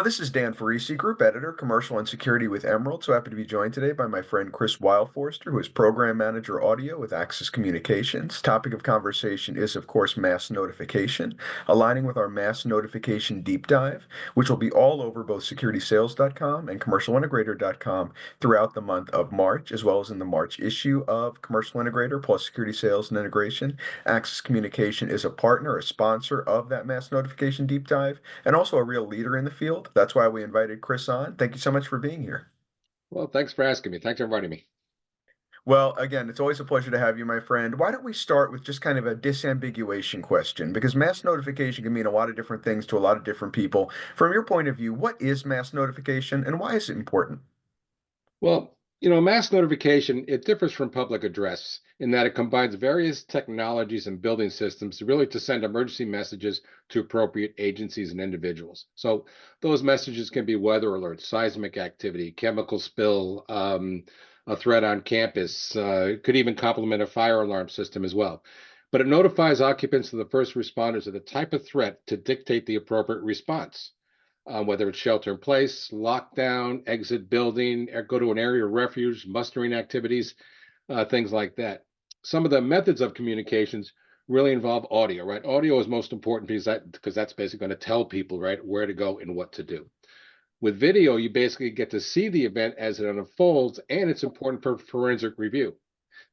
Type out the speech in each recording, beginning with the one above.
This is Dan Ferrisi, Group Editor, Commercial and Security with Emerald. So happy to be joined today by my friend Chris Wildfoerster, who is Program Manager Audio with Axis Communications. Topic of conversation is, of course, mass notification, aligning with our mass notification deep dive, which will be all over both securitysales.com and commercialintegrator.com throughout the month of March, as well as in the March issue of Commercial Integrator plus Security Sales and Integration. Axis Communication is a partner, a sponsor of that mass notification deep dive, and also a real leader in the field. That's why we invited Chris on. Thank you so much for being here. Well, thanks for asking me. Thanks for inviting me. Well, again, it's always a pleasure to have you, my friend. Why don't we start with just kind of a disambiguation question? Because mass notification can mean a lot of different things to a lot of different people. From your point of view, what is mass notification and why is it important? Well, mass notification, it differs from public address in that it combines various technologies and building systems really to send emergency messages to appropriate agencies and individuals. So those messages can be weather alerts, seismic activity, chemical spill, a threat on campus. It could even complement a fire alarm system as well. But it notifies occupants of the first responders of the type of threat to dictate the appropriate response. Whether it's shelter in place, lockdown, exit building, or go to an area of refuge, mustering activities, things like that. Some of the methods of communications really involve audio, right? Audio is most important because that's basically going to tell people, right, where to go and what to do. With video, you basically get to see the event as it unfolds, and it's important for forensic review.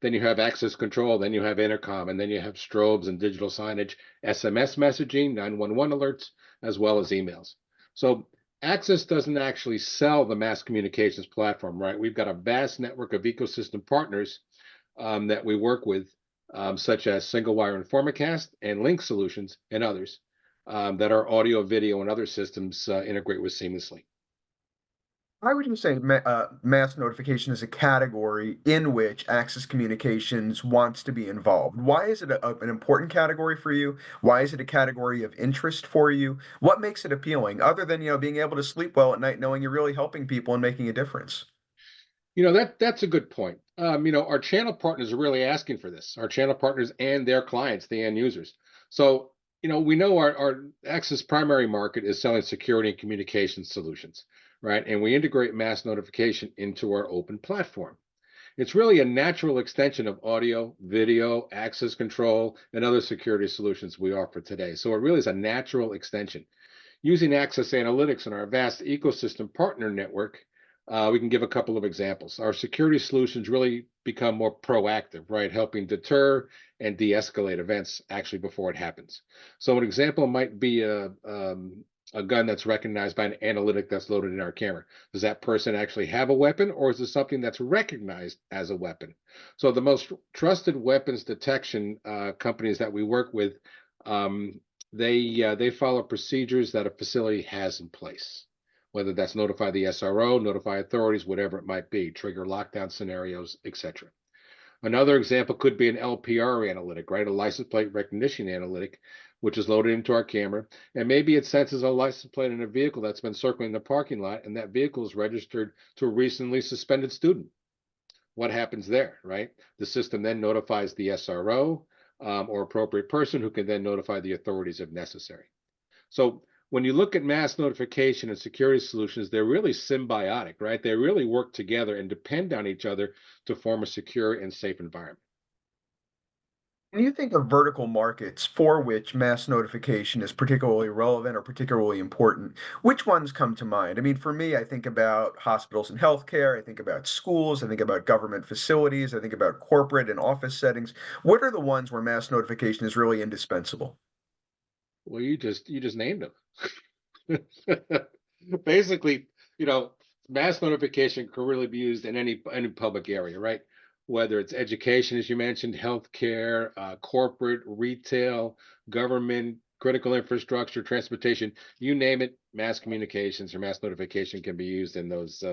Then you have access control, then you have intercom, and then you have strobes and digital signage, SMS messaging, 911 alerts, as well as emails. So Access doesn't actually sell the mass communications platform, right? We've got a vast network of ecosystem partners that we work with, such as Single Wire Informacast and Link Solutions and others that our audio, video, and other systems integrate with seamlessly. Why would you say mass notification is a category in which Access Communications wants to be involved? Why is it an important category for you? Why is it a category of interest for you? What makes it appealing, other than being able to sleep well at night, knowing you're really helping people and making a difference? That's a good point. Our channel partners are really asking for this. Our channel partners and their clients, the end users. So, we know our Access primary market is selling security and communication solutions, right? And we integrate mass notification into our open platform. It's really a natural extension of audio, video, access control, and other security solutions we offer today. So it really is a natural extension. Using Access Analytics and our vast ecosystem partner network, we can give a couple of examples. Our security solutions really become more proactive, right? Helping deter and de-escalate events actually before it happens. So an example might be a gun that's recognized by an analytic that's loaded in our camera. Does that person actually have a weapon, or is it something that's recognized as a weapon? So the most trusted weapons detection companies that we work with, they follow procedures that a facility has in place, whether that's notify the SRO, notify authorities, whatever it might be, trigger lockdown scenarios, etc. Another example could be an LPR analytic, right? A license plate recognition analytic, which is loaded into our camera. And maybe it senses a license plate in a vehicle that's been circling the parking lot, and that vehicle is registered to a recently suspended student. What happens there, right? The system then notifies the SRO or appropriate person who can then notify the authorities if necessary. So when you look at mass notification and security solutions, they're really symbiotic, right? They really work together and depend on each other to form a secure and safe environment. When you think of vertical markets for which mass notification is particularly relevant or particularly important, which ones come to mind? I mean, for me, I think about hospitals and healthcare, I think about schools, I think about government facilities, I think about corporate and office settings. What are the ones where mass notification is really indispensable? Well, you just named them. Basically, you know, mass notification can really be used in any public area, right? Whether it's education, as you mentioned, healthcare, corporate, retail, government, critical infrastructure, transportation, you name it, mass communications or mass notification can be used in those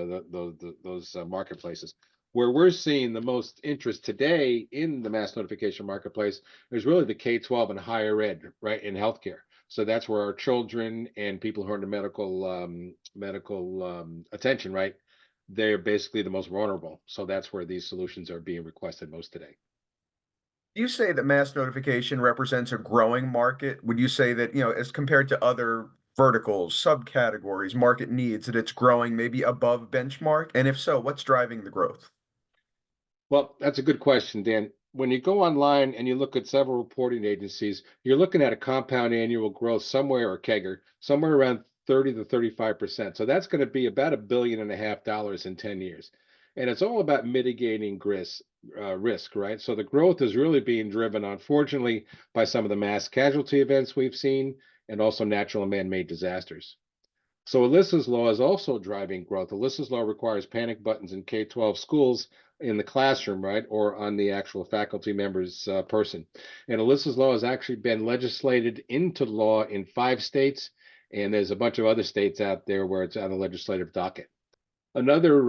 marketplaces. Where we're seeing the most interest today in the mass notification marketplace is really the K-12 and higher ed, right, in healthcare. So that's where our children and people who are in medical attention, right? They're basically the most vulnerable. So that's where these solutions are being requested most today. You say that mass notification represents a growing market. Would you say that, as compared to other verticals, subcategories, market needs that it's growing maybe above benchmark? And if so, what's driving the growth? Well, that's a good question, Dan. When you go online and you look at several reporting agencies, you're looking at a compound annual growth somewhere, or CAGR, somewhere around 30 to 35%. So that's going to be about $1.5 billion in 10 years. And it's all about mitigating risk, right? So the growth is really being driven, unfortunately, by some of the mass casualty events we've seen and also natural and man-made disasters. So Alyssa's law is also driving growth. Alyssa's law requires panic buttons in K-12 schools in the classroom, right, or on the actual faculty member's person. And Alyssa's law has actually been legislated into law in 5 states, and there's a bunch of other states out there where it's on the legislative docket. Another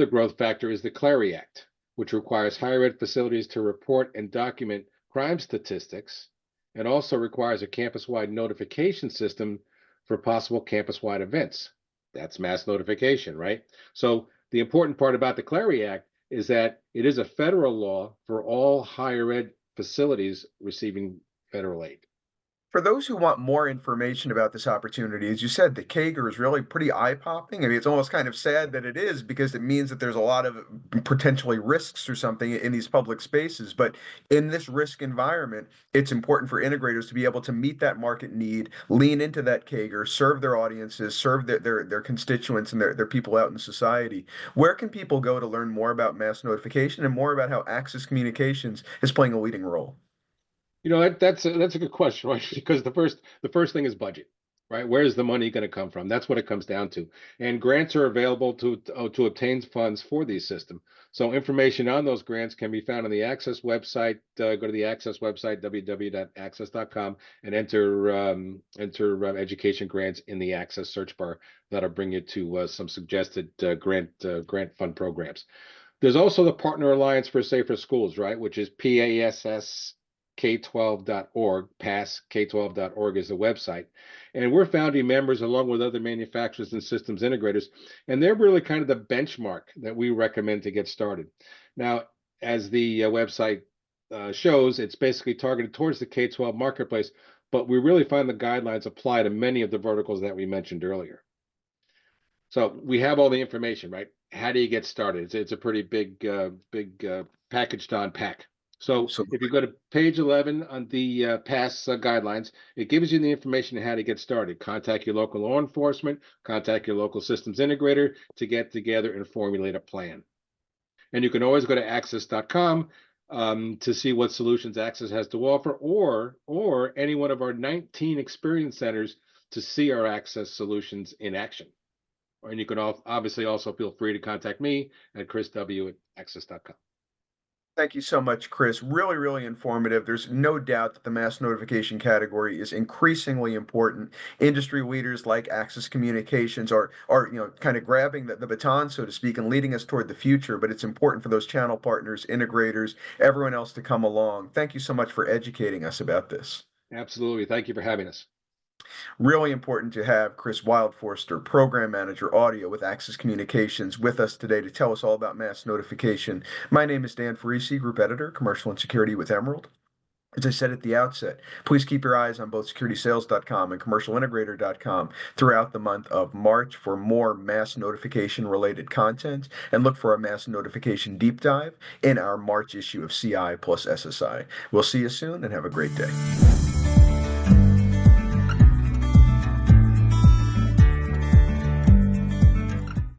growth factor is the Clary Act, which requires higher ed facilities to report and document crime statistics, and also requires a campus-wide notification system for possible campus-wide events. That's mass notification, right? So the important part about the Clary Act is that it is a federal law for all higher ed facilities receiving federal aid. For those who want more information about this opportunity, as you said, the CAGR is really pretty eye-popping. I mean, it's almost kind of sad that it is because it means that there's a lot of potentially risks or something in these public spaces. But in this risk environment, it's important for integrators to be able to meet that market need, lean into that CAGR, serve their audiences, serve their constituents and their people out in society. Where can people go to learn more about mass notification and more about how Access Communications is playing a leading role? That's a good question, right? Because the first thing is budget, right? Where's the money going to come from? That's what it comes down to. And grants are available to obtain funds for these systems. So information on those grants can be found on the Access website. Go to the Access website, www.access.com, and enter education grants in the Access search bar. That'll bring you to some suggested grant fund programs. There's also the Partner Alliance for Safer Schools, right? Which is PASS K12.org. PassK12.org is the website. And we're founding members along with other manufacturers and systems integrators. And they're really kind of the benchmark that we recommend to get started. Now, as the website shows, it's basically targeted towards the K-12 marketplace, but we really find the guidelines apply to many of the verticals that we mentioned earlier. So we have all the information, right? How do you get started? It's a pretty big package to unpack. So if you Absolutely. go to page 11 on the PASS guidelines, it gives you the information on how to get started. Contact your local law enforcement, contact your local systems integrator to get together and formulate a plan. And you can always go to access.com to see what solutions Access has to offer, or any one of our 19 experience centers to see our Access solutions in action. And you can obviously also feel free to contact me at chrisw@access.com. Thank you so much, Chris. Really, really informative. There's no doubt that the mass notification category is increasingly important. Industry leaders like Access Communications are kind of grabbing the baton, so to speak, and leading us toward the future. But it's important for those channel partners, integrators, everyone else to come along. Thank you so much for educating us about this. Absolutely. Thank you for having us. Really important to have Chris Wildfoerster, Program Manager Audio with Access Communications, with us today to tell us all about mass notification. My name is Dan Ferrisi, Group Editor, Commercial and Security with Emerald. As I said at the outset, please keep your eyes on both securitysales.com and commercialintegrator.com throughout the month of March for more mass notification related content, and look for a mass notification deep dive in our March issue of CI plus SSI. We'll see you soon and have a great day.